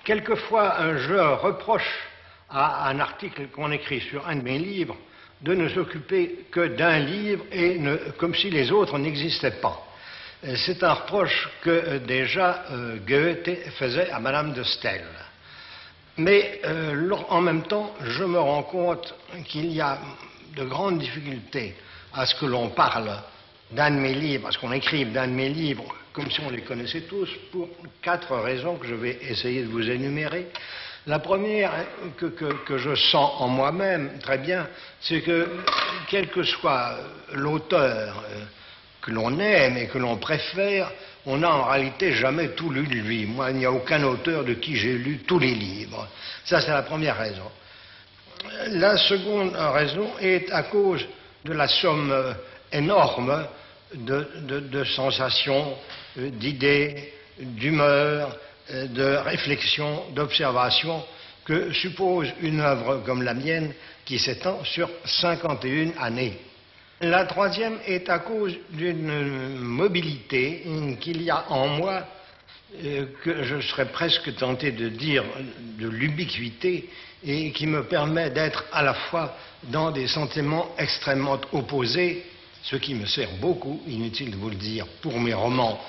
quelquefois, je reproche à un article qu'on écrit sur un de mes livres de ne s'occuper que d'un livre et comme si les autres n'existaient pas. C'est un reproche que déjà Goethe faisait à Madame de Staël. Mais en même temps, je me rends compte qu'il y a de grandes difficultés à ce que l'on parle d'un de mes livres, à ce qu'on écrive d'un de mes livres, comme si on les connaissait tous, pour 4 raisons que je vais essayer de vous énumérer. La première que je sens en moi-même très bien, c'est que quel que soit l'auteur que l'on aime et que l'on préfère, on n'a en réalité jamais tout lu de lui. Moi, il n'y a aucun auteur de qui j'ai lu tous les livres. Ça, c'est la première raison. La seconde raison est à cause de la somme énorme de sensations, d'idées, d'humeurs, de réflexions, d'observations que suppose une œuvre comme la mienne qui s'étend sur 51 années. La troisième est à cause d'une mobilité qu'il y a en moi, que je serais presque tenté de dire de l'ubiquité, et qui me permet d'être à la fois dans des sentiments extrêmement opposés, ce qui me sert beaucoup, inutile de vous le dire, pour mes romans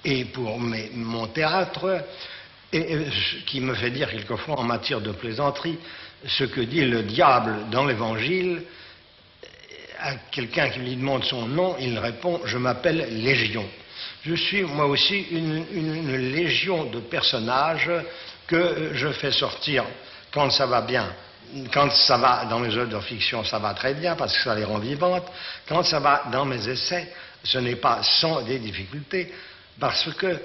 et pour mon théâtre, et qui me fait dire quelquefois en matière de plaisanterie ce que dit le diable dans l'Évangile. À quelqu'un qui lui demande son nom, il répond « Je m'appelle Légion ». Je suis moi aussi une légion de personnages que je fais sortir quand ça va bien. Quand ça va dans mes œuvres de fiction, ça va très bien parce que ça les rend vivantes. Quand ça va dans mes essais, ce n'est pas sans des difficultés, parce que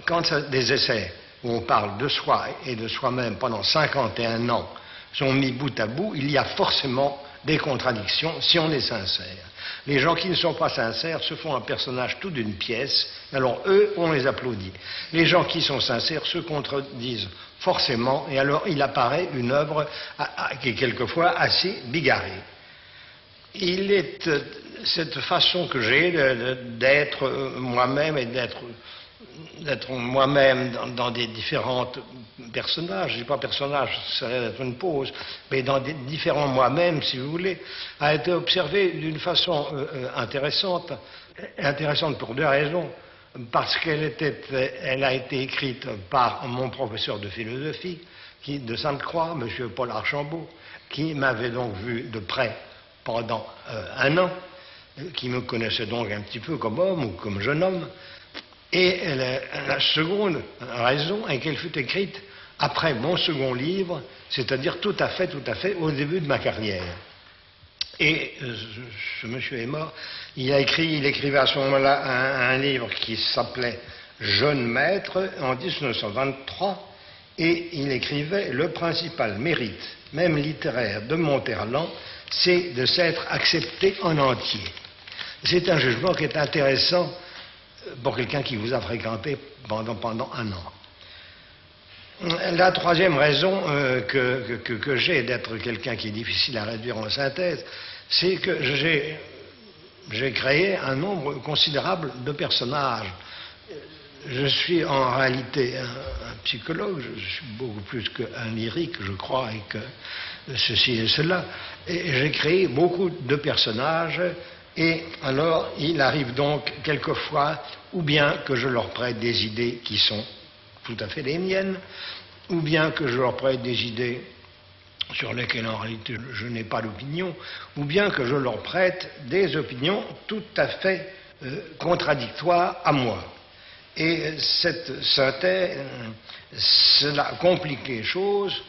quand des essais où on parle de soi et de soi-même pendant 51 ans sont mis bout à bout, il y a forcément des contradictions si on est sincère. Les gens qui ne sont pas sincères se font un personnage tout d'une pièce, alors eux, on les applaudit. Les gens qui sont sincères se contredisent forcément, et alors il apparaît une œuvre qui est quelquefois assez bigarrée. Il est cette façon que j'ai d'être moi-même et d'être moi-même dans des différents personnages, je ne dis pas personnage, ça serait d'être une pause, mais dans des différents moi-même, si vous voulez, a été observée d'une façon intéressante pour 2 raisons. Parce qu'elle a été écrite par mon professeur de philosophie de Sainte-Croix, M. Paul Archambault, qui m'avait donc vu de près pendant 1 an, qui me connaissait donc un petit peu comme homme ou comme jeune homme. Et la seconde raison est qu'elle fut écrite après mon second livre, c'est-à-dire tout à fait au début de ma carrière. Et ce monsieur est mort. Il écrivait à ce moment-là un livre qui s'appelait Jeune maître en 1923, et il écrivait « Le principal mérite, même littéraire, de Monterland, c'est de s'être accepté en entier ». C'est un jugement qui est intéressant pour quelqu'un qui vous a fréquenté pendant 1 an. La troisième raison que j'ai d'être quelqu'un qui est difficile à réduire en synthèse, c'est que j'ai créé un nombre considérable de personnages. Je suis en réalité un psychologue, je suis beaucoup plus qu'un lyrique, je crois, et que ceci et cela. Et j'ai créé beaucoup de personnages, et alors il arrive donc quelquefois, ou bien que je leur prête des idées qui sont tout à fait les miennes, ou bien que je leur prête des idées sur lesquelles en réalité je n'ai pas d'opinion, ou bien que je leur prête des opinions tout à fait contradictoires à moi. Et cette synthèse, cela complique les choses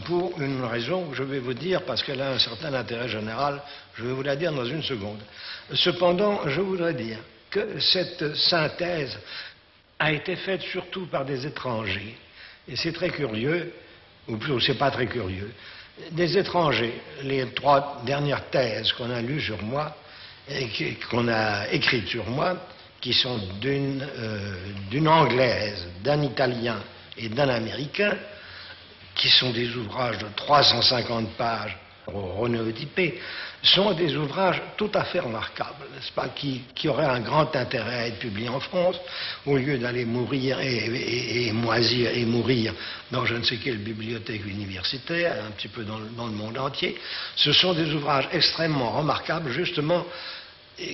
pour une raison que je vais vous dire, parce qu'elle a un certain intérêt général, je vais vous la dire dans une seconde. Cependant, je voudrais dire que cette synthèse a été faite surtout par des étrangers. Et c'est très curieux, ou plutôt c'est pas très curieux, des étrangers. Les 3 dernières thèses qu'on a lues sur moi, et qu'on a écrites sur moi, qui sont d'une anglaise, d'un italien et d'un américain, qui sont des ouvrages de 350 pages, chronotypés, sont des ouvrages tout à fait remarquables, n'est-ce pas, qui auraient un grand intérêt à être publiés en France, au lieu d'aller mourir et moisir et mourir dans je ne sais quelle bibliothèque universitaire, un petit peu dans le monde entier. Ce sont des ouvrages extrêmement remarquables, justement,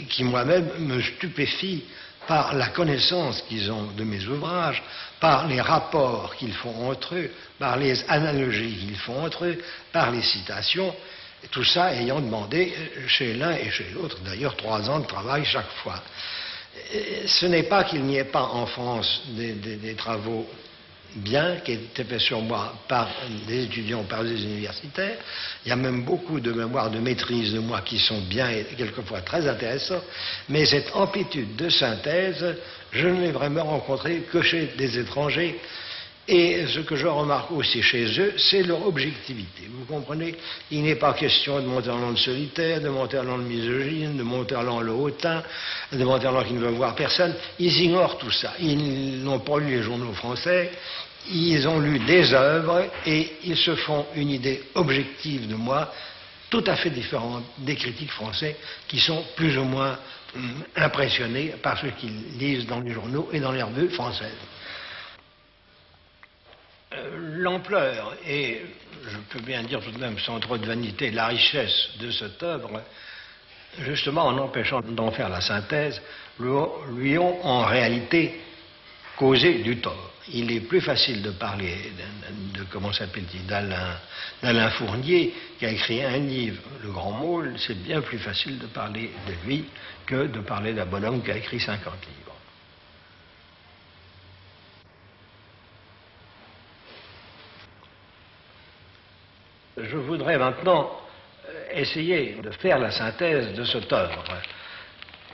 qui moi-même me stupéfient par la connaissance qu'ils ont de mes ouvrages, par les rapports qu'ils font entre eux, par les analogies qu'ils font entre eux, par les citations, tout ça ayant demandé chez l'un et chez l'autre, d'ailleurs, 3 ans de travail chaque fois. Ce n'est pas qu'il n'y ait pas en France des travaux bien qui étaient faits sur moi par des étudiants, par des universitaires. Il y a même beaucoup de mémoires de maîtrise de moi qui sont bien et quelquefois très intéressants, mais cette amplitude de synthèse, je ne l'ai vraiment rencontrée que chez des étrangers. Et ce que je remarque aussi chez eux, c'est leur objectivité. Vous comprenez? Il n'est pas question de Monterland solitaire, de Monterland misogyne, de Monterland le hautain, de Monterland qui ne veut voir personne. Ils ignorent tout ça. Ils n'ont pas lu les journaux français, ils ont lu des œuvres et ils se font une idée objective de moi, tout à fait différente des critiques français qui sont plus ou moins impressionnés par ce qu'ils lisent dans les journaux et dans les revues françaises. L'ampleur et, je peux bien dire tout de même sans trop de vanité, la richesse de cette œuvre, justement en empêchant d'en faire la synthèse, lui ont en réalité causé du tort. Il est plus facile de parler comment s'appelle-t-il, d'Alain Fournier, qui a écrit un livre, Le Grand Môle. C'est bien plus facile de parler de lui que de parler d'un bonhomme qui a écrit 50 livres. Je voudrais maintenant essayer de faire la synthèse de cette œuvre.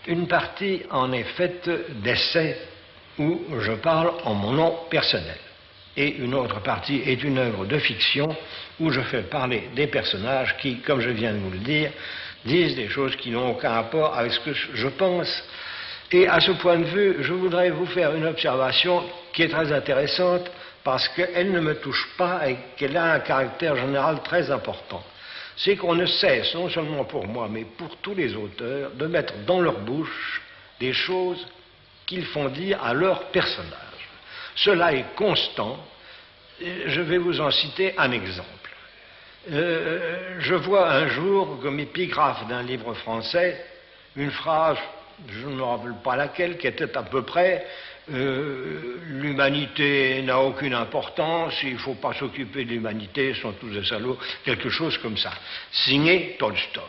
Une partie en est faite d'essais où je parle en mon nom personnel. Et une autre partie est une œuvre de fiction où je fais parler des personnages qui, comme je viens de vous le dire, disent des choses qui n'ont aucun rapport avec ce que je pense. Et à ce point de vue, je voudrais vous faire une observation qui est très intéressante parce qu'elle ne me touche pas et qu'elle a un caractère général très important. C'est qu'on ne cesse, non seulement pour moi, mais pour tous les auteurs, de mettre dans leur bouche des choses qu'ils font dire à leurs personnages. Cela est constant. Je vais vous en citer un exemple. Je vois un jour, comme épigraphe d'un livre français, une phrase, je ne me rappelle pas laquelle, qui était à peu près l'humanité n'a aucune importance, il ne faut pas s'occuper de l'humanité, ils sont tous des salauds, quelque chose comme ça. Signé Tolstoï.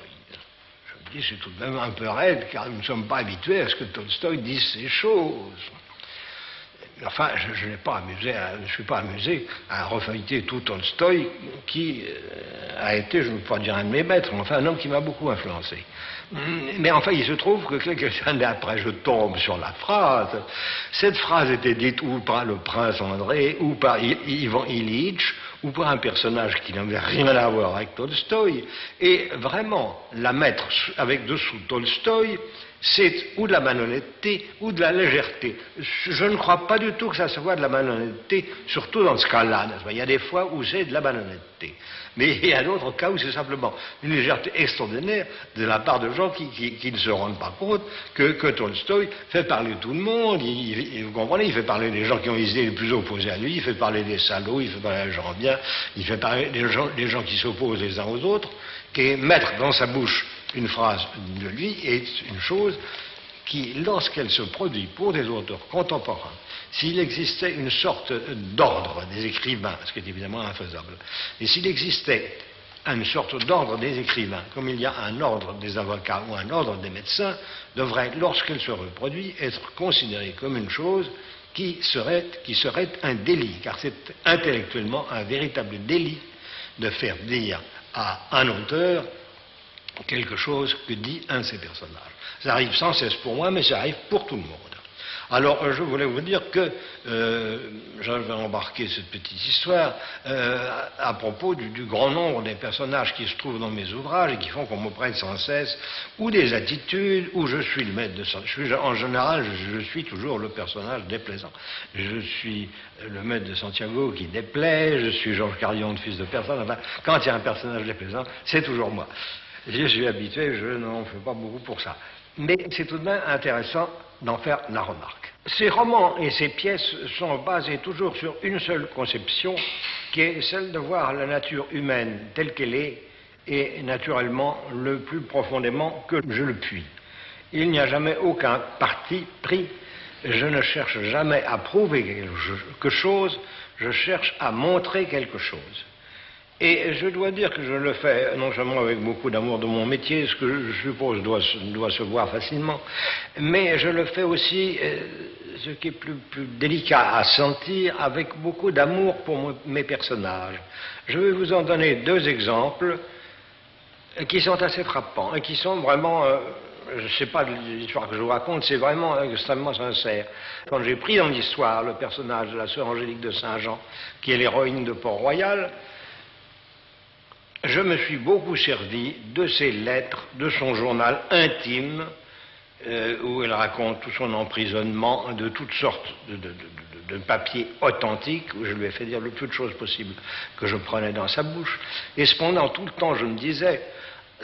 Je me dis, c'est tout de même un peu raide, car nous ne sommes pas habitués à ce que Tolstoï dise ces choses. Enfin, je ne suis pas amusé à refeuilleter tout Tolstoï, qui a été, je ne veux pas dire un de mes maîtres, mais enfin un homme qui m'a beaucoup influencé. Mais enfin, il se trouve que quelques années après, je tombe sur la phrase. Cette phrase était dite ou par le prince André, ou par Ivan Ilitch, ou par un personnage qui n'avait rien à voir avec Tolstoï. Et vraiment, la mettre avec dessous Tolstoï, c'est ou de la malhonnêteté ou de la légèreté. Je ne crois pas du tout que ça se voit de la malhonnêteté, surtout dans ce cas-là. Il y a des fois où c'est de la malhonnêteté. Mais il y a d'autres cas où c'est simplement une légèreté extraordinaire de la part de gens qui ne se rendent pas compte que Tolstoï fait parler tout le monde. Vous comprenez, il fait parler des gens qui ont les idées les plus opposées à lui, il fait parler des salauds, il fait parler des gens bien, il fait parler des gens qui s'opposent les uns aux autres, et mettre dans sa bouche une phrase de lui est une chose qui, lorsqu'elle se produit pour des auteurs contemporains, s'il existait une sorte d'ordre des écrivains, ce qui est évidemment infaisable, et s'il existait une sorte d'ordre des écrivains, comme il y a un ordre des avocats ou un ordre des médecins, devrait, lorsqu'elle se reproduit, être considérée comme une chose qui serait un délit, car c'est intellectuellement un véritable délit de faire dire à un auteur quelque chose que dit un de ses personnages. Ça arrive sans cesse pour moi, mais ça arrive pour tout le monde. Alors, je voulais vous dire que j'avais embarqué cette petite histoire à propos du grand nombre des personnages qui se trouvent dans mes ouvrages et qui font qu'on me prenne sans cesse, ou des attitudes, où je suis le maître de Santiago. En général, je suis toujours le personnage déplaisant. Je suis le maître de Santiago qui déplaît, je suis Georges Carillon, fils de personne. Enfin, quand il y a un personnage déplaisant, c'est toujours moi. Je suis habitué, je n'en fais pas beaucoup pour ça. Mais c'est tout de même intéressant d'en faire la remarque. Ces romans et ces pièces sont basés toujours sur une seule conception, qui est celle de voir la nature humaine telle qu'elle est, et naturellement le plus profondément que je le puis. Il n'y a jamais aucun parti pris, je ne cherche jamais à prouver quelque chose, je cherche à montrer quelque chose. Et je dois dire que je le fais non seulement avec beaucoup d'amour de mon métier, ce que je suppose doit se voir facilement, mais je le fais aussi, ce qui est plus délicat à sentir, avec beaucoup d'amour pour mes personnages. Je vais vous en donner deux exemples qui sont assez frappants et qui sont vraiment, je ne sais pas l'histoire que je vous raconte, c'est vraiment extrêmement sincère. Quand j'ai pris dans l'histoire le personnage de la sœur Angélique de Saint-Jean, qui est l'héroïne de Port-Royal, je me suis beaucoup servi de ses lettres, de son journal intime, où elle raconte tout son emprisonnement, de toutes sortes de papiers authentiques, où je lui ai fait dire le plus de choses possible que je prenais dans sa bouche. Et cependant, tout le temps, je me disais,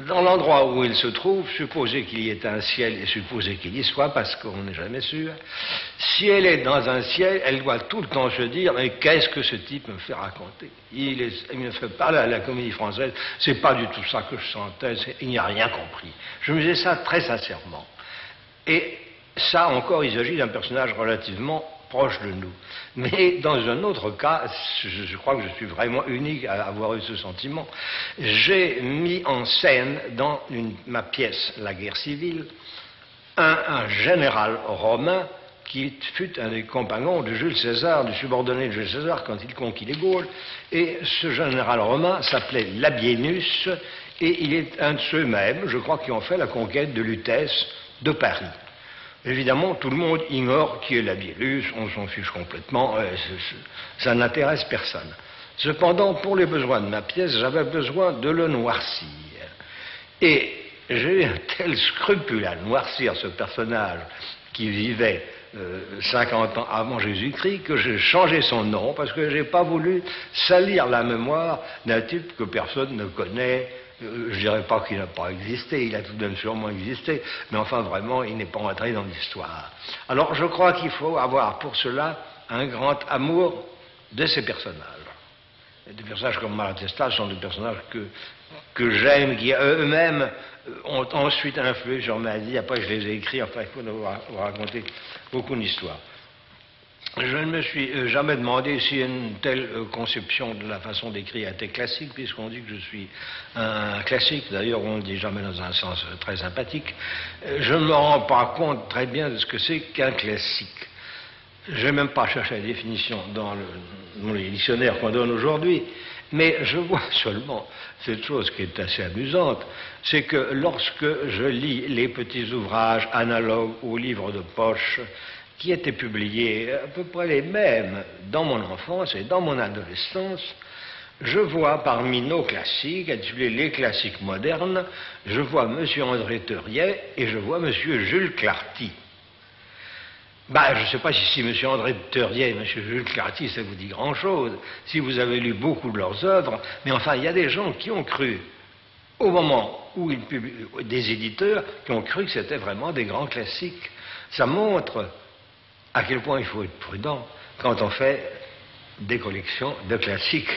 dans l'endroit où il se trouve, supposez qu'il y ait un ciel et supposez qu'il y soit, parce qu'on n'est jamais sûr, si elle est dans un ciel, elle doit tout le temps se dire, mais qu'est-ce que ce type me fait raconter? Il me fait parler à la Comédie Française, c'est pas du tout ça que je sentais, il n'y a rien compris. Je me disais ça très sincèrement. Et ça encore, il s'agit d'un personnage relativement proche de nous. Mais dans un autre cas, je crois que je suis vraiment unique à avoir eu ce sentiment, j'ai mis en scène dans ma pièce La guerre civile un général romain qui fut un des compagnons de Jules César, du subordonné de Jules César quand il conquit les Gaules, et ce général romain s'appelait Labienus, et il est un de ceux-mêmes, je crois, qui ont fait la conquête de Lutèce de Paris. Évidemment, tout le monde ignore qui est Labienus, on s'en fiche complètement, ça n'intéresse personne. Cependant, pour les besoins de ma pièce, j'avais besoin de le noircir. Et j'ai eu un tel scrupule à noircir ce personnage qui vivait 50 ans avant Jésus-Christ que j'ai changé son nom parce que je n'ai pas voulu salir la mémoire d'un type que personne ne connaît. Je ne dirais pas qu'il n'a pas existé, il a tout de même sûrement existé, mais enfin vraiment il n'est pas entré dans l'histoire. Alors je crois qu'il faut avoir pour cela un grand amour de ces personnages. Et des personnages comme Malatesta sont des personnages que j'aime, qui eux-mêmes ont ensuite influé sur ma vie. Après je les ai écrits, enfin il faut vous raconter beaucoup d'histoires. Je ne me suis jamais demandé si une telle conception de la façon d'écrire était classique, puisqu'on dit que je suis un classique, d'ailleurs on ne le dit jamais dans un sens très sympathique. Je ne me rends pas compte très bien de ce que c'est qu'un classique. Je n'ai même pas cherché la définition dans les dictionnaires qu'on donne aujourd'hui, mais je vois seulement cette chose qui est assez amusante, c'est que lorsque je lis les petits ouvrages analogues aux livres de poche, qui étaient publiés à peu près les mêmes dans mon enfance et dans mon adolescence, je vois parmi nos classiques, intitulés les classiques modernes, je vois M. André Theuriet et je vois M. Jules Clarty. Je ne sais pas si M. André Theuriet et M. Jules Clarty, ça vous dit grand-chose, si vous avez lu beaucoup de leurs œuvres, mais enfin, il y a des gens qui ont cru, au moment où ils publient, des éditeurs, qui ont cru que c'était vraiment des grands classiques. Ça montre à quel point il faut être prudent quand on fait des collections de classiques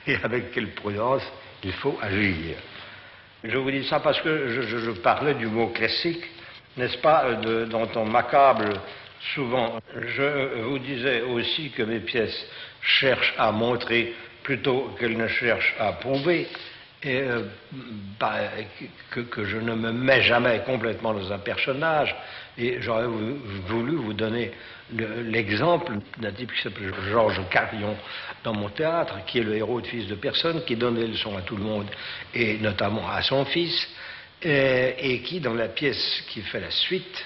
et avec quelle prudence il faut agir. Je vous dis ça parce que je parlais du mot classique, n'est-ce pas, dont on m'accable souvent. Je vous disais aussi que mes pièces cherchent à montrer plutôt qu'elles ne cherchent à prouver, et que je ne me mets jamais complètement dans un personnage, et j'aurais voulu vous donner l'exemple d'un type qui s'appelle Georges Carillon dans mon théâtre, qui est le héros de Fils de personne, qui donne des leçons à tout le monde, et notamment à son fils, et qui, dans la pièce qui fait la suite,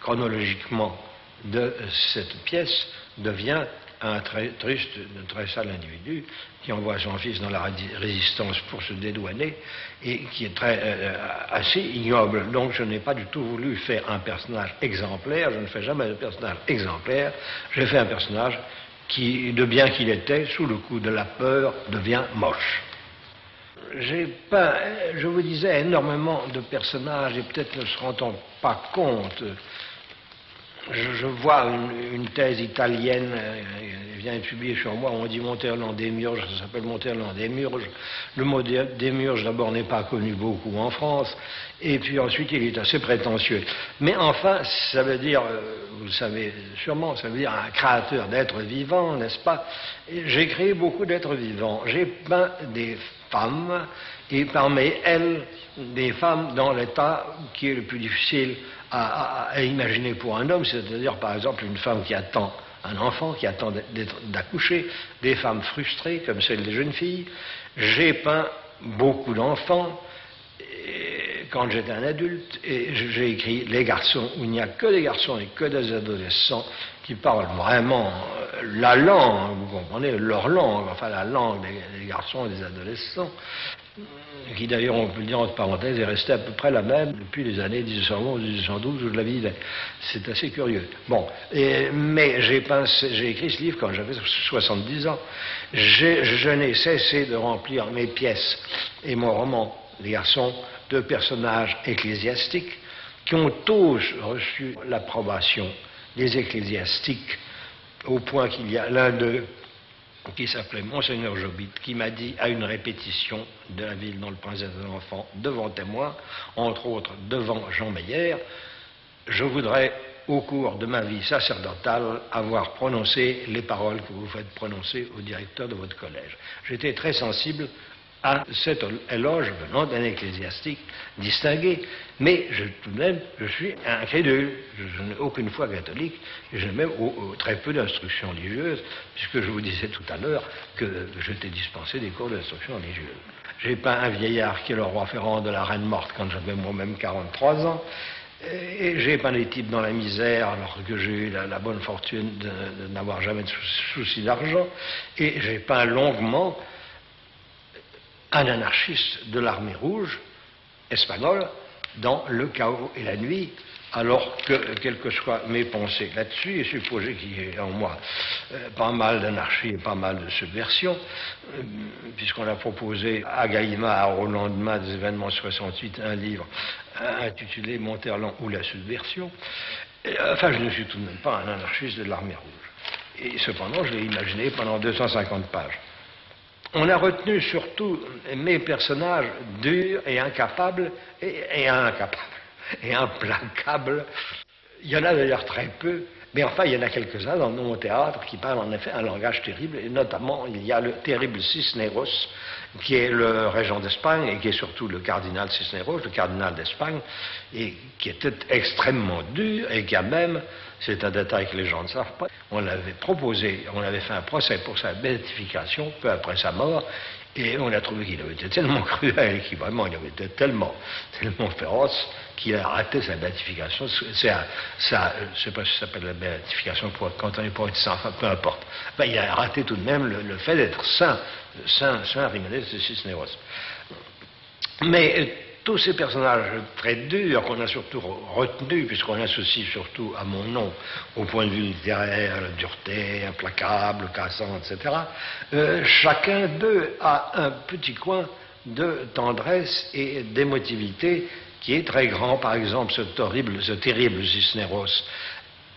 chronologiquement, de cette pièce devient un très triste, un très sale individu qui envoie son fils dans la résistance pour se dédouaner et qui est assez ignoble. Donc je n'ai pas du tout voulu faire un personnage exemplaire, je ne fais jamais de personnage exemplaire, j'ai fait un personnage qui, de bien qu'il était, sous le coup de la peur, devient moche. J'ai peint, je vous disais, énormément de personnages et peut-être ne se rendant pas compte. Je vois une thèse italienne, elle vient d'être publiée sur moi, on dit Monterland Démiurge, ça s'appelle Monterland Démiurge. Le mot Démiurge d'abord n'est pas connu beaucoup en France, et puis ensuite il est assez prétentieux. Mais enfin, ça veut dire, vous le savez sûrement, ça veut dire un créateur d'êtres vivants, n'est-ce pas? J'ai créé beaucoup d'êtres vivants, j'ai peint des femmes, et parmi elles, des femmes dans l'état qui est le plus difficile à imaginer pour un homme, c'est-à-dire par exemple une femme qui attend un enfant, qui attend d'accoucher, des femmes frustrées comme celles des jeunes filles. J'ai peint beaucoup d'enfants quand j'étais un adulte, et j'ai écrit les garçons, où il n'y a que des garçons et que des adolescents qui parlent vraiment la langue, vous comprenez, leur langue, enfin la langue des garçons et des adolescents, qui d'ailleurs, on peut le dire entre parenthèses, est restée à peu près la même depuis les années 1811-1812 où je la vivais. C'est assez curieux. Bon, mais j'ai écrit ce livre quand j'avais 70 ans. Je n'ai cessé de remplir mes pièces et mon roman, Les garçons, de personnages ecclésiastiques qui ont tous reçu l'approbation des ecclésiastiques, au point qu'il y a l'un d'eux qui s'appelait Monseigneur Jobit, qui m'a dit à une répétition de la ville dont le prince était un enfant, devant témoins, entre autres devant Jean Meyer, je voudrais, au cours de ma vie sacerdotale, avoir prononcé les paroles que vous faites prononcer au directeur de votre collège. J'étais très sensible à cet éloge venant d'un ecclésiastique distingué, mais tout de même, je suis incrédule, je n'ai aucune foi catholique, et je n'ai même très peu d'instruction religieuse, puisque je vous disais tout à l'heure que je t'ai dispensé des cours d'instruction religieuse. J'ai peint un vieillard qui est le roi Ferrand de la Reine Morte quand j'avais moi-même 43 ans, et j'ai peint des types dans la misère alors que j'ai eu la bonne fortune de n'avoir jamais de souci d'argent, et j'ai peint longuement un anarchiste de l'armée rouge espagnole dans Le chaos et la nuit, alors que, quelles que soient mes pensées là-dessus, et supposé qu'il y ait en moi pas mal d'anarchie et pas mal de subversion, puisqu'on a proposé à Gallimard, au lendemain des événements 68, un livre intitulé Monterland ou la subversion, enfin je ne suis tout de même pas un anarchiste de l'armée rouge. Et cependant, je l'ai imaginé pendant 250 pages. On a retenu surtout mes personnages durs et incapables, et implacables. Il y en a d'ailleurs très peu, mais enfin il y en a quelques-uns dans mon théâtre qui parlent en effet un langage terrible, et notamment il y a le terrible Cisneros, qui est le régent d'Espagne, et qui est surtout le cardinal Cisneros, le cardinal d'Espagne, et qui était extrêmement dur, et qui a même, c'est un détail que les gens ne savent pas, on l'avait proposé, on avait fait un procès pour sa béatification peu après sa mort, et on a trouvé qu'il avait été tellement cruel, qu'il vraiment il avait été tellement féroce, qu'il a raté sa béatification. Je ne sais pas si ça s'appelle la béatification quand on n'est pas saint, enfin peu importe. Ben, il a raté tout de même le fait d'être saint Jiménez de Cisneros. Mais tous ces personnages très durs qu'on a surtout retenus, puisqu'on associe surtout à mon nom, au point de vue littéraire, la dureté, implacable, cassant, etc., chacun d'eux a un petit coin de tendresse et d'émotivité qui est très grand. Par exemple, ce terrible Cisneros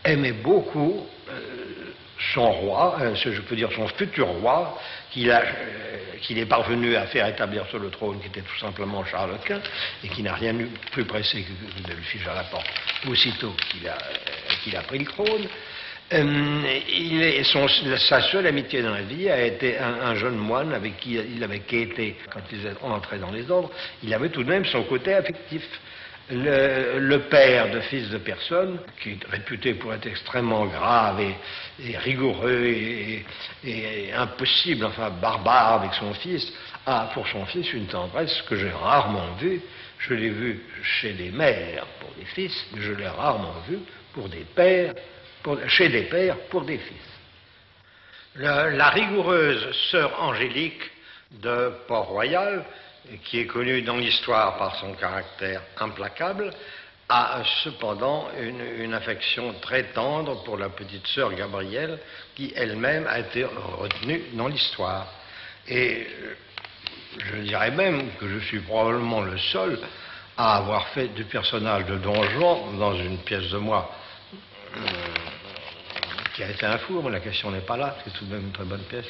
aimait beaucoup son roi, je peux dire son futur roi, qu'il est parvenu à faire établir sur le trône, qui était tout simplement Charles Quint, et qui n'a rien eu plus pressé que de le ficher à la porte aussitôt qu'il a pris le trône. Sa seule amitié dans la vie a été un jeune moine avec qui il avait quêté quand ils étaient entrés dans les ordres. Il avait tout de même son côté affectif. Le père de fils de personne, qui est réputé pour être extrêmement grave et rigoureux et impossible, enfin barbare avec son fils, a pour son fils une tendresse que j'ai rarement vue. Je l'ai vue chez des mères pour des fils, mais je l'ai rarement vue pour des pères chez des pères pour des fils. La rigoureuse sœur Angélique de Port-Royal, qui est connue dans l'histoire par son caractère implacable, a cependant une affection très tendre pour la petite sœur Gabrielle, qui elle-même a été retenue dans l'histoire. Et je dirais même que je suis probablement le seul à avoir fait du personnage de Don Juan dans une pièce de moi qui a été un four, mais la question n'est pas là, c'est tout de même une très bonne pièce,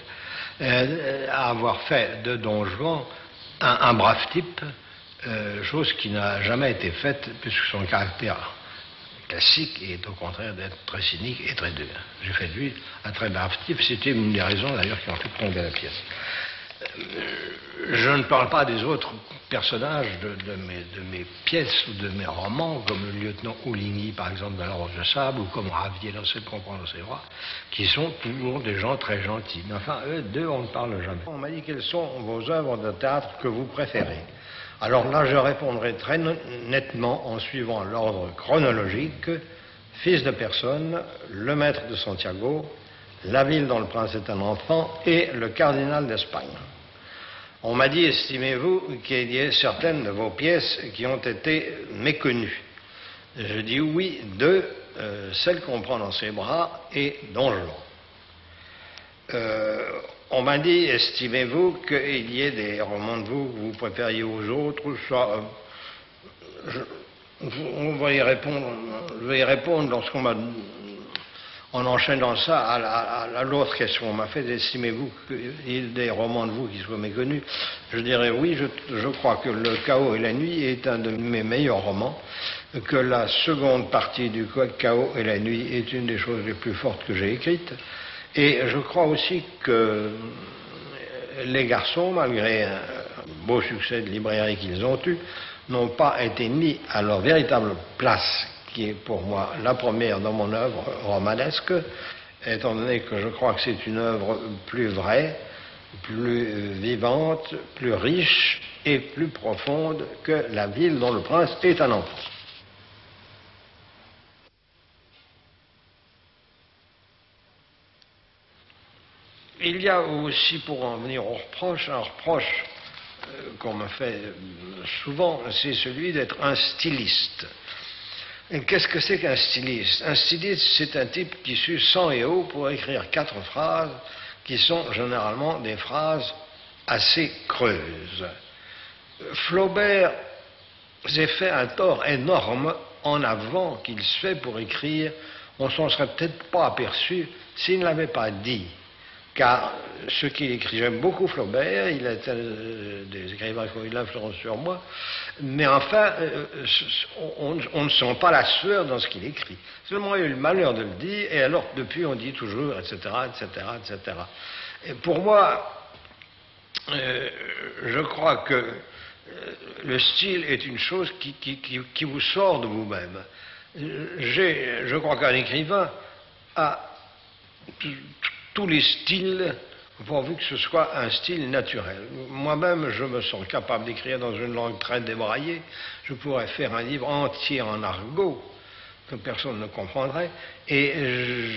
à avoir fait de Don Juan un brave type, chose qui n'a jamais été faite, puisque son caractère classique est au contraire d'être très cynique et très dur. J'ai fait de lui un très brave type, c'était une des raisons d'ailleurs qui ont fait tomber la pièce. Je ne parle pas des autres personnages de mes pièces ou de mes romans, comme le lieutenant Ouligny, par exemple, dans La Rose de Sable, ou comme Ravier dans Celle qu'on prend dans ses bras, qui sont toujours des gens très gentils. Mais enfin, eux deux, on ne parle jamais. On m'a dit quelles sont vos œuvres de théâtre que vous préférez. Alors là, je répondrai très nettement en suivant l'ordre chronologique. Fils de personne, Le Maître de Santiago, La ville dont le prince est un enfant et Le cardinal d'Espagne. On m'a dit, estimez-vous, qu'il y ait certaines de vos pièces qui ont été méconnues. Je dis oui, deux, Celle qu'on prend dans ses bras et Don Juan. On m'a dit, estimez-vous qu'il y ait des romans de vous que vous préfériez aux autres, soit, on va y répondre, je vais y répondre lorsqu'on m'a... En enchaînant ça à l'autre question, on m'a fait, estimez-vous qu'il y ait des romans de vous qui soient méconnus? Je dirais oui, je crois que Le Chaos et la nuit est un de mes meilleurs romans, que la seconde partie du Chaos et la nuit est une des choses les plus fortes que j'ai écrites, et je crois aussi que Les Garçons, malgré un beau succès de librairie qu'ils ont eu, n'ont pas été mis à leur véritable place, qui est pour moi la première dans mon œuvre romanesque, étant donné que je crois que c'est une œuvre plus vraie, plus vivante, plus riche et plus profonde que La ville dont le prince est un enfant. Il y a aussi, pour en venir aux reproches, un reproche qu'on me fait souvent, c'est celui d'être un styliste. Qu'est-ce que c'est qu'un styliste? Un styliste, c'est un type qui suit sang et eau pour écrire 4 phrases qui sont généralement des phrases assez creuses. Flaubert s'est fait un tort énorme en avant qu'il se fait pour écrire. On s'en serait peut-être pas aperçu s'il ne l'avait pas dit. Car ce qu'il écrit, j'aime beaucoup Flaubert, il a des écrivains qui ont eu de l'influence sur moi, mais enfin, on ne sent pas la sueur dans ce qu'il écrit. Seulement, il a eu le malheur de le dire, et alors, depuis, on dit toujours, etc., etc., etc. Et pour moi, je crois que le style est une chose qui vous sort de vous-même. Je crois qu'un écrivain a tous les styles, pourvu que ce soit un style naturel. Moi-même, je me sens capable d'écrire dans une langue très débraillée. Je pourrais faire un livre entier en argot que personne ne comprendrait, et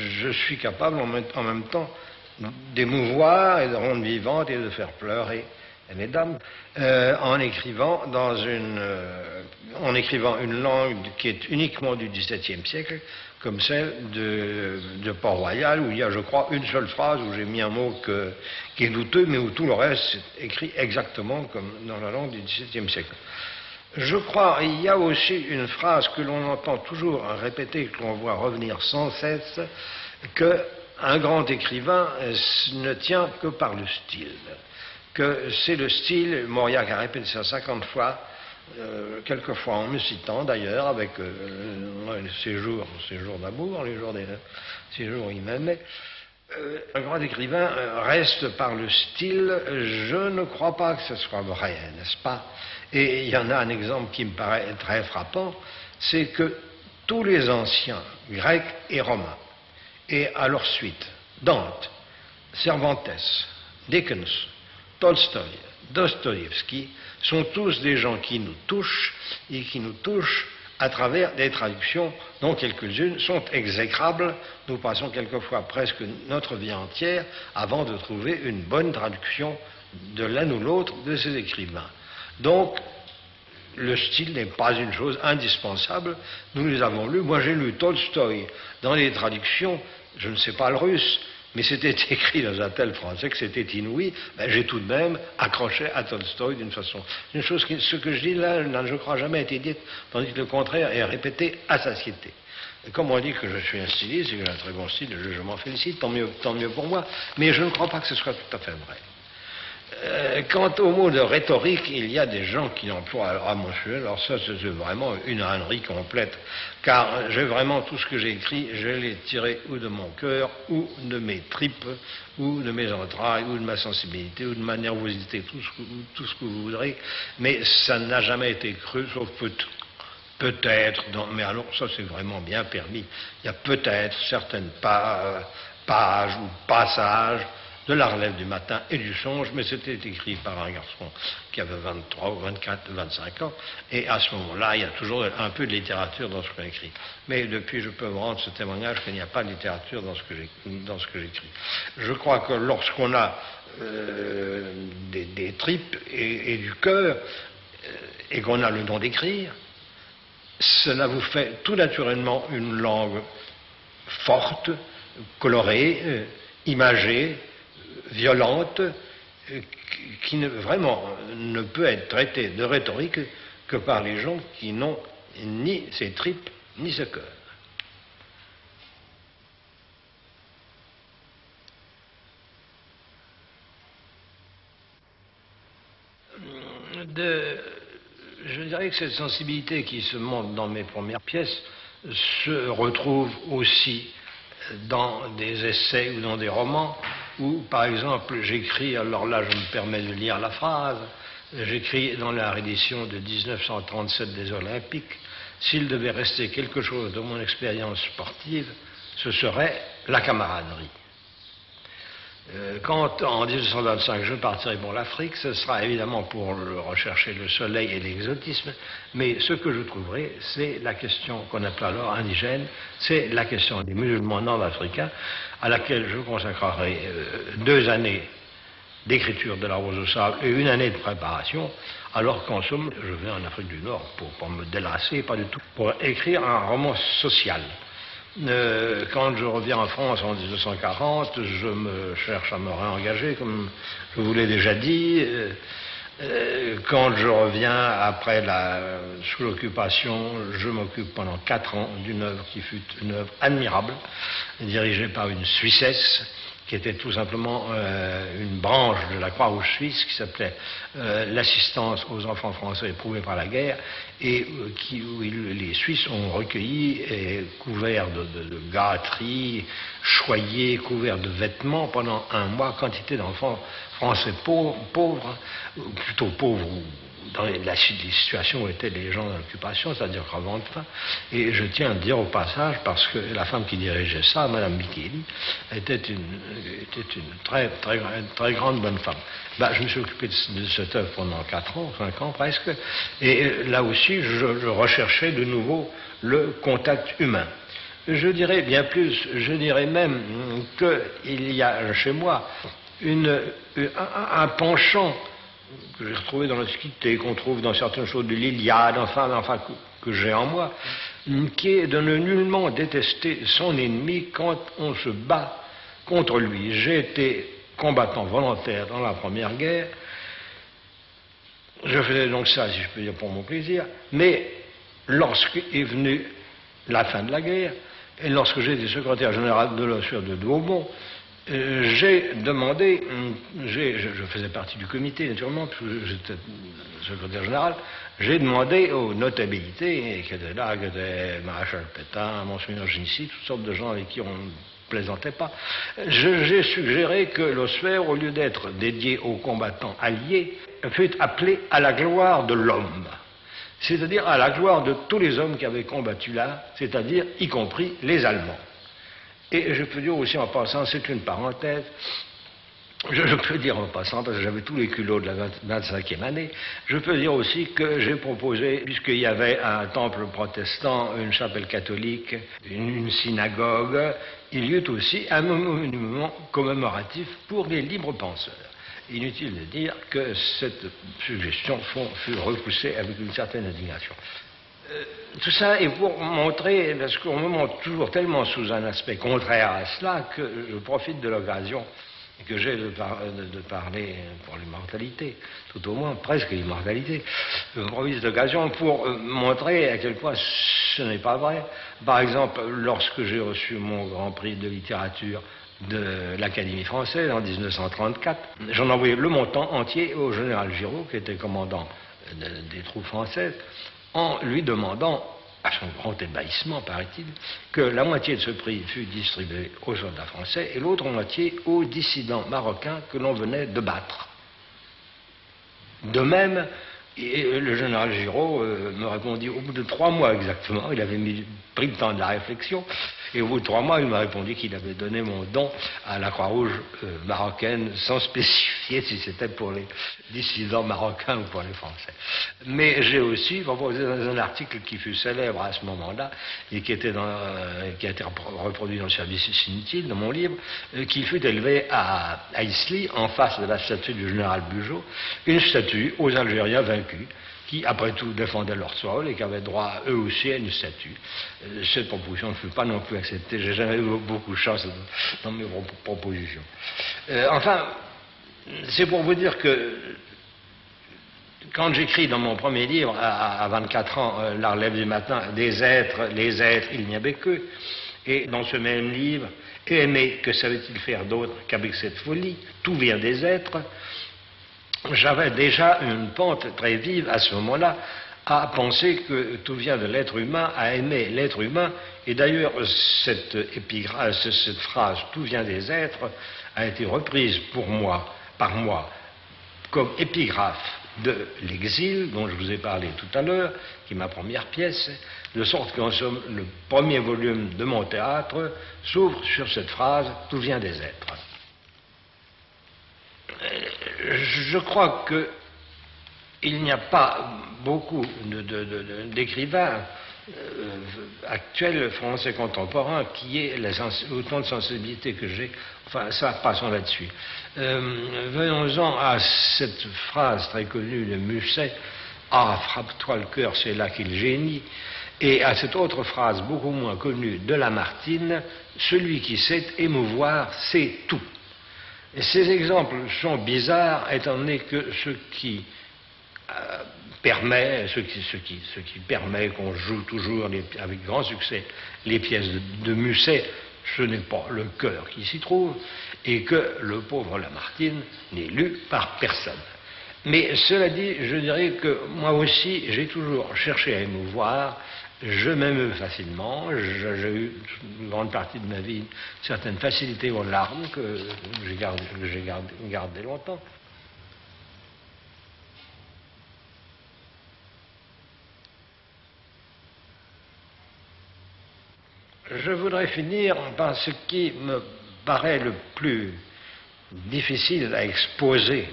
je suis capable en même temps d'émouvoir et de rendre vivante et de faire pleurer les dames en écrivant une langue qui est uniquement du XVIIe siècle, comme celle de Port-Royal, où il y a, je crois, une seule phrase où j'ai mis un mot qui est douteux, mais où tout le reste est écrit exactement comme dans la langue du XVIIe siècle. Je crois il y a aussi une phrase que l'on entend toujours répéter, que l'on voit revenir sans cesse, qu'un grand écrivain ne tient que par le style, que c'est le style. Mauriac a répété ça 50 fois, quelquefois en me citant d'ailleurs, avec les séjours d'amour, les séjours où il m'aimait. Un grand écrivain reste par le style. Je ne crois pas que ce soit vrai, n'est-ce pas? Et il y en a un exemple qui me paraît très frappant, c'est que tous les anciens, grecs et romains, et à leur suite, Dante, Cervantes, Dickens, Tolstoï, Dostoïevski, sont tous des gens qui nous touchent, et qui nous touchent à travers des traductions dont quelques-unes sont exécrables. Nous passons quelquefois presque notre vie entière avant de trouver une bonne traduction de l'un ou l'autre de ces écrivains. Donc, le style n'est pas une chose indispensable. Nous les avons lus. Moi, j'ai lu Tolstoï dans les traductions, je ne sais pas le russe, mais c'était écrit dans un tel français que c'était inouï. Ben, j'ai tout de même accroché à Tolstoï d'une façon. Une chose ce que je dis là, je crois, jamais été dit, tandis que le contraire est répété à satiété. Et comme on dit que je suis un styliste et que j'ai un très bon style, je m'en félicite, tant mieux pour moi, mais je ne crois pas que ce soit tout à fait vrai. Quant au mot de rhétorique, il y a des gens qui l'emploient à monsieur. Alors ça, c'est vraiment une ânerie complète, car j'ai vraiment tout ce que j'ai écrit, je l'ai tiré ou de mon cœur, ou de mes tripes, ou de mes entrailles, ou de ma sensibilité, ou de ma nervosité, tout ce que vous voudrez, mais ça n'a jamais été cru, sauf peut-être, mais alors ça c'est vraiment bien permis, il y a peut-être certaines pages ou passages de la relève du matin et du songe, mais c'était écrit par un garçon qui avait 23 ou 24, 25 ans, et à ce moment-là, il y a toujours un peu de littérature dans ce qu'on écrit. Mais depuis, je peux vous rendre ce témoignage qu'il n'y a pas de littérature dans ce que j'écris. Je crois que lorsqu'on a des tripes et du cœur, et qu'on a le don d'écrire, cela vous fait tout naturellement une langue forte, colorée, imagée, violente, qui vraiment ne peut être traitée de rhétorique que par les gens qui n'ont ni ces tripes ni ce cœur. Je dirais que cette sensibilité qui se montre dans mes premières pièces se retrouve aussi dans des essais ou dans des romans où, par exemple, j'écris, alors là je me permets de lire la phrase, j'écris dans la réédition de 1937 des Olympiques, s'il devait rester quelque chose de mon expérience sportive, ce serait la camaraderie. Quand en 1825 je partirai pour l'Afrique, ce sera évidemment pour rechercher le soleil et l'exotisme, mais ce que je trouverai, c'est la question qu'on appelle alors indigène, c'est la question des musulmans nord-africains, à laquelle je consacrerai 2 années d'écriture de La Rose au sable et 1 année de préparation, alors qu'en somme, je vais en Afrique du Nord pour me délasser, pas du tout, pour écrire un roman social. Quand je reviens en France en 1940, je me cherche à me réengager, comme je vous l'ai déjà dit. Quand je reviens après sous l'occupation, je m'occupe pendant 4 ans d'une œuvre qui fut une œuvre admirable, dirigée par une Suissesse, qui était tout simplement une branche de la Croix-Rouge suisse qui s'appelait l'assistance aux enfants français éprouvés par la guerre, et où les Suisses ont recueilli et couverts de gâteries, choyés, couverts de vêtements pendant 1 mois, quantité d'enfants français pauvres, ou plutôt pauvres, dans les situations où étaient les gens dans l'occupation, c'est-à-dire crevant de faim. Et je tiens à dire au passage, parce que la femme qui dirigeait ça, Madame Micheli, était une très grande bonne femme. Ben, je me suis occupé de cette œuvre pendant 4 ans, 5 ans presque, et là aussi, je recherchais de nouveau le contact humain. Je dirais bien plus, je dirais même qu'il y a chez moi un penchant que j'ai retrouvé dans l'Antiquité, qu'on trouve dans certaines choses de l'Iliade, enfin que j'ai en moi, qui est de ne nullement détester son ennemi quand on se bat contre lui. J'ai été combattant volontaire dans la Première Guerre, je faisais donc ça, si je peux dire, pour mon plaisir, mais lorsqu'est venue la fin de la guerre, et lorsque j'ai été secrétaire général de l'Ossuaire de Douaumont, j'ai demandé, je faisais partie du comité naturellement, parce que j'étais secrétaire général, j'ai demandé aux notabilités qui étaient là, qui étaient Maréchal Pétain, Monseigneur Ginesy, toutes sortes de gens avec qui on ne plaisantait pas, j'ai suggéré que l'Ossuaire, au lieu d'être dédié aux combattants alliés, fût appelé à la gloire de l'homme, c'est-à-dire à la gloire de tous les hommes qui avaient combattu là, c'est-à-dire y compris les Allemands. Et je peux dire aussi en passant, c'est une parenthèse, Je peux dire en passant, parce que j'avais tous les culots de la 25e année, je peux dire aussi que j'ai proposé, puisqu'il y avait un temple protestant, une chapelle catholique, une synagogue, il y eut aussi un monument commémoratif pour les libres penseurs. Inutile de dire que cette suggestion fut repoussée avec une certaine indignation. Tout ça est pour montrer, parce qu'on me montre toujours tellement sous un aspect contraire à cela, que je profite de l'occasion que j'ai de parler pour l'immortalité, tout au moins presque l'immortalité. Je profite de l'occasion pour montrer à quel point ce n'est pas vrai. Par exemple, lorsque j'ai reçu mon Grand Prix de littérature de l'Académie française en 1934, j'en envoyais le montant entier au général Giraud, qui était commandant des troupes françaises, en lui demandant, à son grand ébahissement, paraît-il, que la moitié de ce prix fût distribuée aux soldats français et l'autre moitié aux dissidents marocains que l'on venait de battre. De même, le général Giraud me répondit au bout de 3 mois exactement, il avait pris le temps de la réflexion, et au bout de 3 mois, il m'a répondu qu'il avait donné mon don à la Croix-Rouge marocaine, sans spécifier si c'était pour les dissidents marocains ou pour les Français. Mais j'ai aussi proposé dans un article qui fut célèbre à ce moment-là, et qui a été reproduit dans le service inutile, dans mon livre, qu'il fut élevé à Isly, en face de la statue du général Bugeaud, une statue aux Algériens vaincus, qui, après tout, défendaient leur sol et qui avaient droit, eux aussi, à une statue. Cette proposition ne fut pas non plus acceptée. J'ai jamais eu beaucoup de chance dans mes propositions. Enfin, c'est pour vous dire que quand j'écris dans mon premier livre, à 24 ans, La relève du matin, des êtres, les êtres, il n'y avait qu'eux, et dans ce même livre, aimer, que savait-il faire d'autre qu'avec cette folie, tout vient des êtres, j'avais déjà une pente très vive à ce moment-là à penser que tout vient de l'être humain, à aimer l'être humain. Et d'ailleurs, cette phrase « tout vient des êtres » a été reprise par moi, comme épigraphe de L'Exil, dont je vous ai parlé tout à l'heure, qui est ma première pièce, de sorte qu'en somme, le premier volume de mon théâtre s'ouvre sur cette phrase « tout vient des êtres ». Je crois qu'il n'y a pas beaucoup d'écrivains actuels français contemporains qui aient autant de sensibilité que j'ai. Enfin, ça, passons là-dessus. Venons-en à cette phrase très connue de Musset, « Ah, frappe-toi le cœur, c'est là qu'il génie », et à cette autre phrase beaucoup moins connue de Lamartine, « Celui qui sait émouvoir, c'est tout ». Et ces exemples sont bizarres, étant donné que ce qui permet qu'on joue toujours avec grand succès les pièces de Musset, ce n'est pas le cœur qui s'y trouve, et que le pauvre Lamartine n'est lu par personne. Mais cela dit, je dirais que moi aussi, j'ai toujours cherché à émouvoir. Je m'émeus facilement, j'ai eu une grande partie de ma vie une certaine facilité aux larmes que j'ai gardé longtemps. Je voudrais finir par ce qui me paraît le plus difficile à exposer.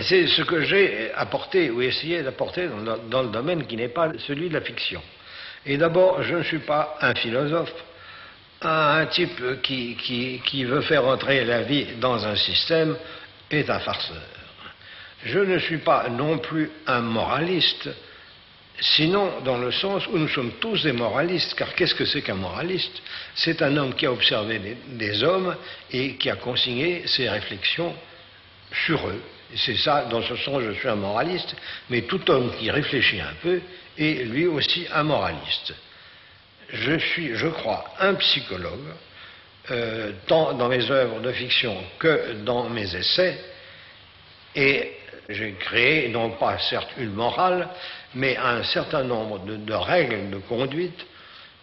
C'est ce que j'ai apporté ou essayé d'apporter dans le domaine qui n'est pas celui de la fiction. Et d'abord, je ne suis pas un philosophe, un type qui veut faire entrer la vie dans un système est un farceur. Je ne suis pas non plus un moraliste, sinon dans le sens où nous sommes tous des moralistes, car qu'est-ce que c'est qu'un moraliste? C'est un homme qui a observé des hommes et qui a consigné ses réflexions sur eux. C'est ça, dans ce sens, je suis un moraliste, mais tout homme qui réfléchit un peu est lui aussi un moraliste. Je suis, je crois, un psychologue, tant dans mes œuvres de fiction que dans mes essais, et j'ai créé, non pas certes une morale, mais un certain nombre de règles de conduite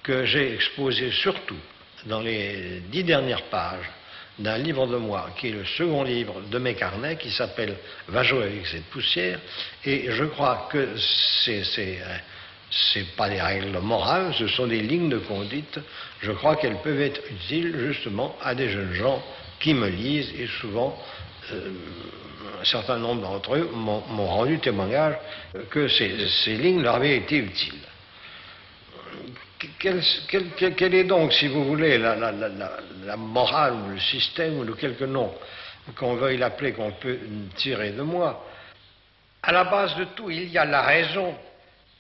que j'ai exposées surtout dans les 10 dernières pages d'un livre de moi, qui est le second livre de mes carnets, qui s'appelle « Va jouer avec cette poussière », et je crois que c'est pas des règles morales, ce sont des lignes de conduite. Je crois qu'elles peuvent être utiles justement à des jeunes gens qui me lisent, et souvent, un certain nombre d'entre eux m'ont rendu témoignage que ces lignes leur avaient été utiles. Quelle est donc, si vous voulez, la morale ou le système ou de quelque nom qu'on veuille l'appeler, qu'on peut tirer de moi? À la base de tout, il y a la raison,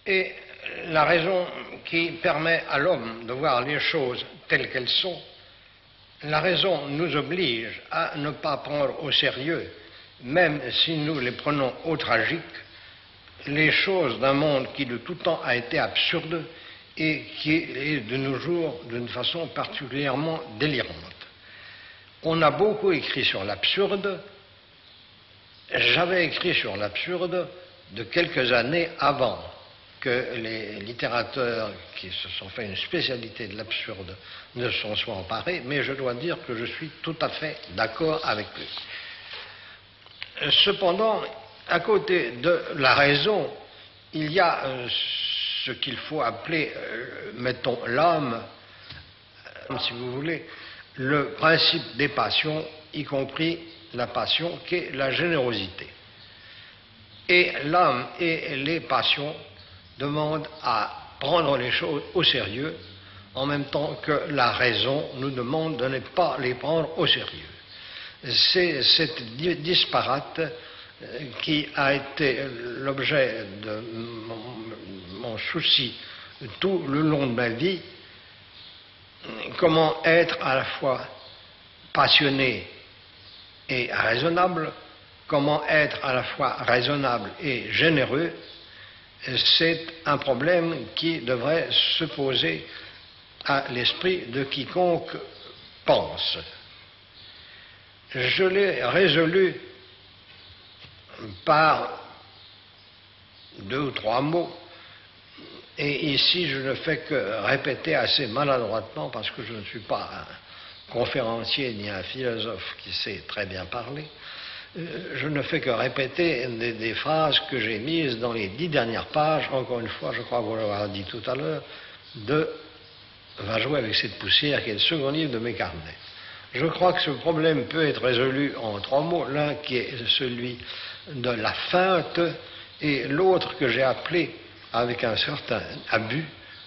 et la raison qui permet à l'homme de voir les choses telles qu'elles sont. La raison nous oblige à ne pas prendre au sérieux, même si nous les prenons au tragique, les choses d'un monde qui de tout temps a été absurde et qui est de nos jours d'une façon particulièrement délirante. On a beaucoup écrit sur l'absurde. J'avais écrit sur l'absurde de quelques années avant que les littérateurs qui se sont fait une spécialité de l'absurde ne s'en soient emparés, mais je dois dire que je suis tout à fait d'accord avec eux. Cependant, à côté de la raison, il y a ce qu'il faut appeler, mettons, l'âme, si vous voulez, le principe des passions, y compris la passion qu'est la générosité. Et l'âme et les passions demandent à prendre les choses au sérieux, en même temps que la raison nous demande de ne pas les prendre au sérieux. C'est cette disparate qui a été l'objet de mon souci tout le long de ma vie. Comment être à la fois passionné et raisonnable, comment être à la fois raisonnable et généreux, c'est un problème qui devrait se poser à l'esprit de quiconque pense. Je l'ai résolu par 2 ou 3 mots, et ici je ne fais que répéter assez maladroitement, parce que je ne suis pas un conférencier ni un philosophe qui sait très bien parler. Je ne fais que répéter des phrases que j'ai mises dans les 10 dernières pages, encore une fois, je crois vous l'avoir dit tout à l'heure, de Va jouer avec cette poussière, qui est le second livre de mes carnets. Je crois que ce problème peut être résolu en 3 mots, l'un qui est celui de la feinte, et l'autre que j'ai appelé, avec un certain abus,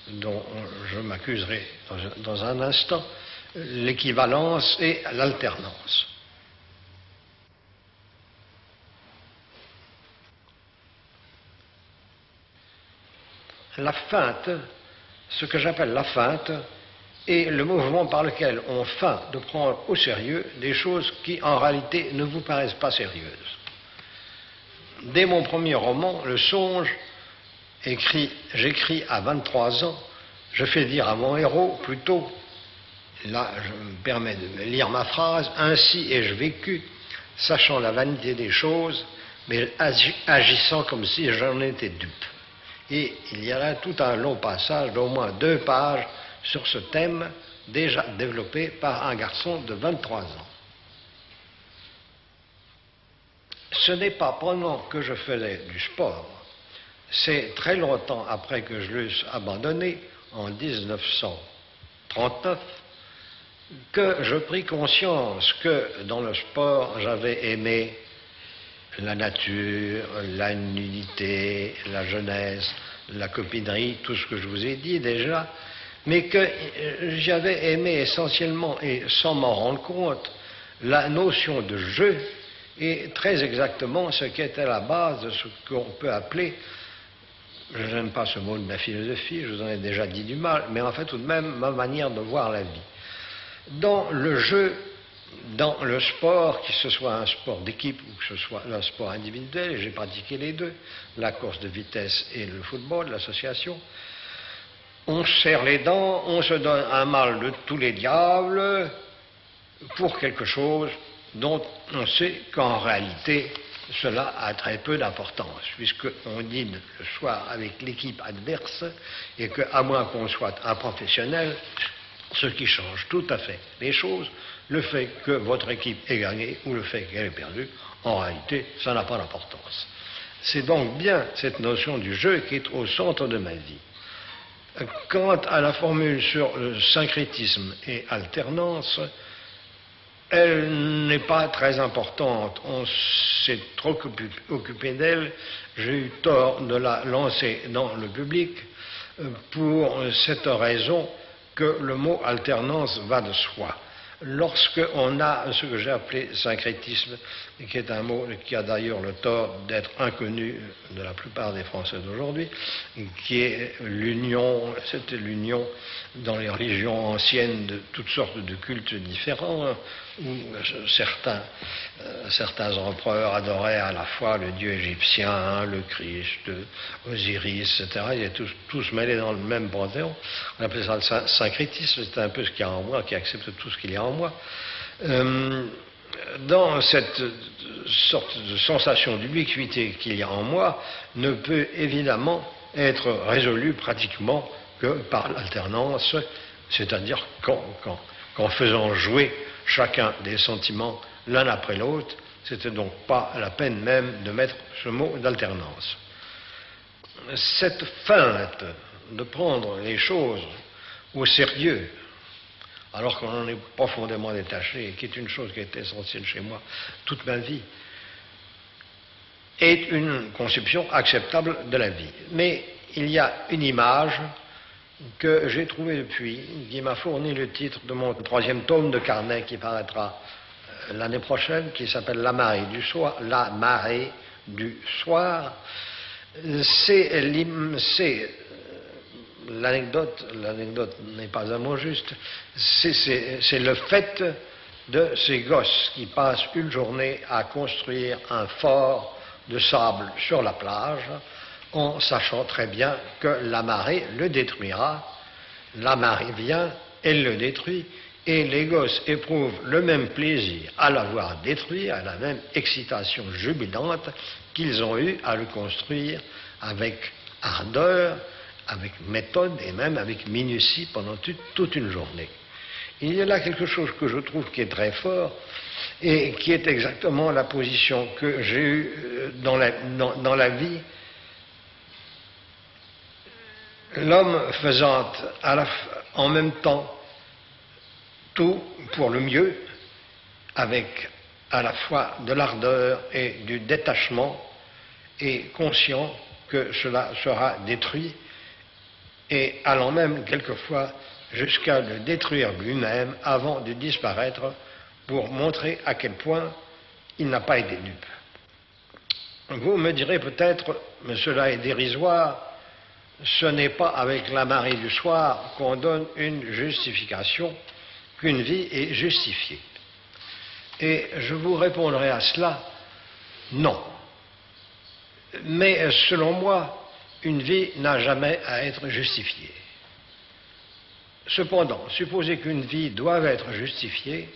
dont je m'accuserai dans un instant, l'équivalence et l'alternance. La feinte, ce que j'appelle la feinte, est le mouvement par lequel on feint de prendre au sérieux des choses qui en réalité ne vous paraissent pas sérieuses. Dès mon premier roman, Le Songe, j'écris à 23 ans, je fais dire à mon héros plutôt, là je me permets de lire ma phrase, ainsi ai-je vécu, sachant la vanité des choses, mais agissant comme si j'en étais dupe. Et il y a là tout un long passage d'au moins 2 pages sur ce thème déjà développé par un garçon de 23 ans. Ce n'est pas pendant que je faisais du sport, c'est très longtemps après que je l'eusse abandonné, en 1939, que je pris conscience que dans le sport j'avais aimé la nature, la nudité, la jeunesse, la copinerie, tout ce que je vous ai dit déjà, mais que j'avais aimé essentiellement, et sans m'en rendre compte, la notion de jeu, et très exactement ce qui était à la base de ce qu'on peut appeler, je n'aime pas ce mot de la philosophie, je vous en ai déjà dit du mal, mais en fait tout de même ma manière de voir la vie. Dans le jeu, dans le sport, que ce soit un sport d'équipe ou que ce soit un sport individuel, et j'ai pratiqué les deux, la course de vitesse et le football, l'association, on se serre les dents, on se donne un mal de tous les diables pour quelque chose dont on sait qu'en réalité cela a très peu d'importance, puisqu'on dîne le soir avec l'équipe adverse et qu'à moins qu'on soit un professionnel, ce qui change tout à fait les choses, le fait que votre équipe ait gagné ou le fait qu'elle ait perdu, en réalité, ça n'a pas d'importance. C'est donc bien cette notion du jeu qui est au centre de ma vie. Quant à la formule sur le syncrétisme et alternance, Elle n'est pas très importante. On s'est trop occupé d'elle. J'ai eu tort de la lancer dans le public pour cette raison que le mot alternance va de soi. Lorsqu'on a ce que j'ai appelé syncrétisme, qui est un mot qui a d'ailleurs le tort d'être inconnu de la plupart des Français d'aujourd'hui, qui est l'union, c'était l'union dans les religions anciennes de toutes sortes de cultes différents, où certains empereurs adoraient à la fois le dieu égyptien, le Christ, Osiris, etc. Ils étaient tous mêlés dans le même panthéon. On appelait ça le syncrétisme, c'est un peu ce qu'il y a en moi, qui accepte tout ce qu'il y a en moi. Dans cette sorte de sensation d'ubiquité qu'il y a en moi, ne peut évidemment être résolue pratiquement que par l'alternance, c'est-à-dire qu'en faisant jouer chacun des sentiments l'un après l'autre. C'était donc pas la peine même de mettre ce mot d'alternance. Cette feinte de prendre les choses au sérieux, alors qu'on en est profondément détaché, et qui est une chose qui est essentielle chez moi toute ma vie, est une conception acceptable de la vie. Mais il y a une image que j'ai trouvée depuis, qui m'a fourni le titre de mon 3e tome de carnet qui paraîtra l'année prochaine, qui s'appelle La marée du soir. La marée du soir. C'est l'anecdote n'est pas un mot juste, c'est le fait de ces gosses qui passent une journée à construire un fort de sable sur la plage, en sachant très bien que la marée le détruira. La marée vient, elle le détruit, et les gosses éprouvent le même plaisir à l'avoir détruit, à la même excitation jubilante qu'ils ont eu à le construire avec ardeur, avec méthode et même avec minutie pendant toute une journée. Il y a là quelque chose que je trouve qui est très fort et qui est exactement la position que j'ai eue dans la vie. L'homme faisant en même temps tout pour le mieux, avec à la fois de l'ardeur et du détachement, et conscient que cela sera détruit, et allant même quelquefois jusqu'à le détruire lui-même avant de disparaître, pour montrer à quel point il n'a pas été dupe. Vous me direz peut-être, mais cela est dérisoire, ce n'est pas avec la marée du soir qu'on donne une justification, qu'une vie est justifiée. Et je vous répondrai à cela, non. Mais selon moi, une vie n'a jamais à être justifiée. Cependant, supposez qu'une vie doive être justifiée,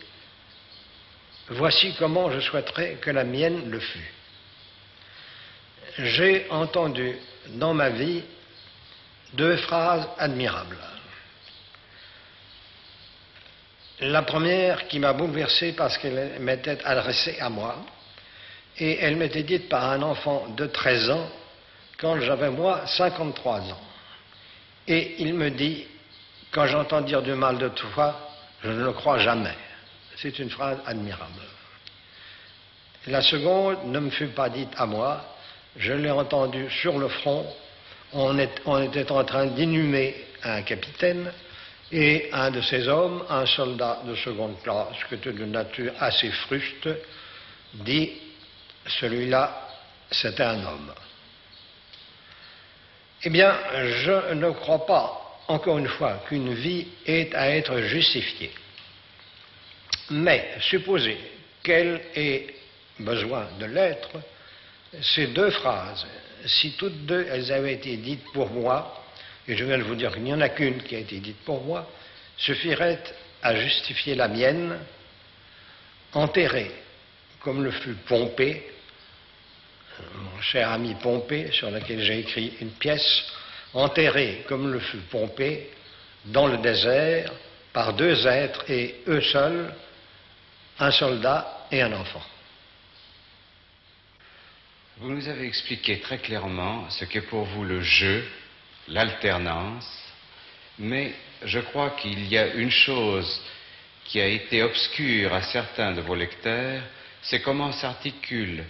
voici comment je souhaiterais que la mienne le fût. J'ai entendu dans ma vie 2 phrases admirables. La première qui m'a bouleversé parce qu'elle m'était adressée à moi, et elle m'était dite par un enfant de 13 ans quand j'avais moi 53 ans. Et il me dit, quand j'entends dire du mal de toi, je ne le crois jamais. C'est une phrase admirable. La seconde ne me fut pas dite à moi, je l'ai entendue sur le front. On était en train d'inhumer un capitaine et un de ses hommes, un soldat de seconde classe, qui était de nature assez fruste, dit « celui-là, c'était un homme ». Eh bien, je ne crois pas, encore une fois, qu'une vie ait à être justifiée. Mais supposez qu'elle ait besoin de l'être, ces 2 phrases, si toutes 2 elles avaient été dites pour moi, et je viens de vous dire qu'il n'y en a qu'une qui a été dite pour moi, suffirait à justifier la mienne, enterrée comme le fut Pompée, mon cher ami Pompée, sur laquelle j'ai écrit une pièce, enterré comme le fut Pompée dans le désert par 2 êtres et eux seuls, un soldat et un enfant. Vous nous avez expliqué très clairement ce qu'est pour vous le jeu, l'alternance, mais je crois qu'il y a une chose qui a été obscur à certains de vos lecteurs, c'est comment s'articule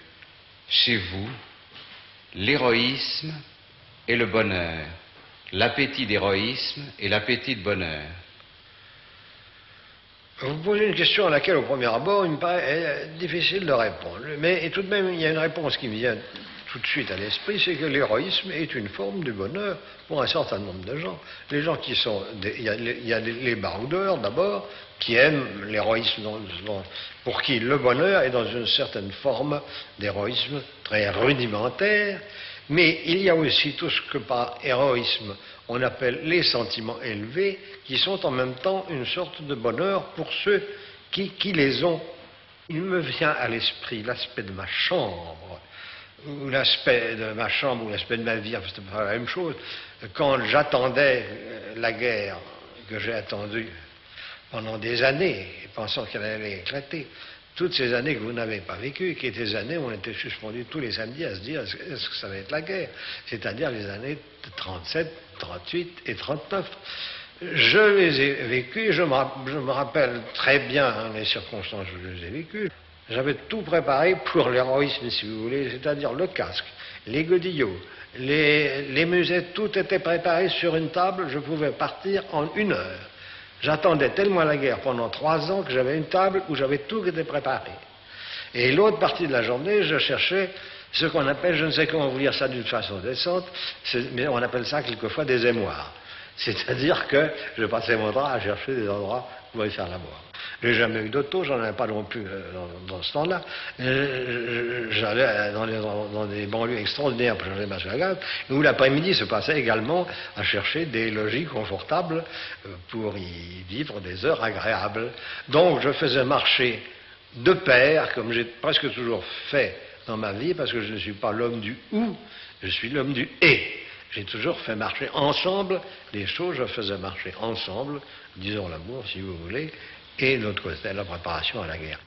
chez vous l'héroïsme et le bonheur, l'appétit d'héroïsme et l'appétit de bonheur. Vous posez une question à laquelle, au premier abord, il me paraît difficile de répondre. Mais tout de même, il y a une réponse qui me vient tout de suite à l'esprit, c'est que l'héroïsme est une forme du bonheur pour un certain nombre de gens. Les gens qui sont... Il y a les baroudeurs, d'abord, qui aiment l'héroïsme, pour qui le bonheur est dans une certaine forme d'héroïsme très rudimentaire. Mais il y a aussi tout ce que par héroïsme on appelle les sentiments élevés, qui sont en même temps une sorte de bonheur pour ceux qui les ont. Il me vient à l'esprit l'aspect de ma chambre, ou l'aspect de ma chambre, ou l'aspect de ma vie, enfin, c'était pas la même chose. Quand j'attendais la guerre, que j'ai attendue pendant des années, pensant qu'elle allait éclater, toutes ces années que vous n'avez pas vécues, qui étaient des années où on était suspendus tous les samedis à se dire est-ce que ça va être la guerre, c'est-à-dire les années de 37, 38 et 39. Je les ai vécues, je me rappelle très bien les circonstances où je les ai vécues. J'avais tout préparé pour l'héroïsme, si vous voulez, c'est-à-dire le casque, les godillots, les musettes, tout était préparé sur une table, je pouvais partir en 1 heure. J'attendais tellement la guerre pendant 3 ans que j'avais une table où j'avais tout qui était préparé. Et l'autre partie de la journée, je cherchais ce qu'on appelle, je ne sais comment vous dire ça d'une façon décente, mais on appelle ça quelquefois des émoires. C'est-à-dire que je passais mon temps à chercher des endroits où aller faire la boire. Je n'ai jamais eu d'auto, j'en avais pas non plus dans ce temps-là. J'allais dans des banlieues extraordinaires pour changer ma gaz, où l'après-midi se passait également à chercher des logis confortables pour y vivre des heures agréables. Donc je faisais marcher de pair, comme j'ai presque toujours fait dans ma vie, parce que je ne suis pas l'homme du ou, je suis l'homme du et. J'ai toujours fait marcher ensemble les choses, je faisais marcher ensemble, disons l'amour si vous voulez, et de l'autre côté la préparation à la guerre.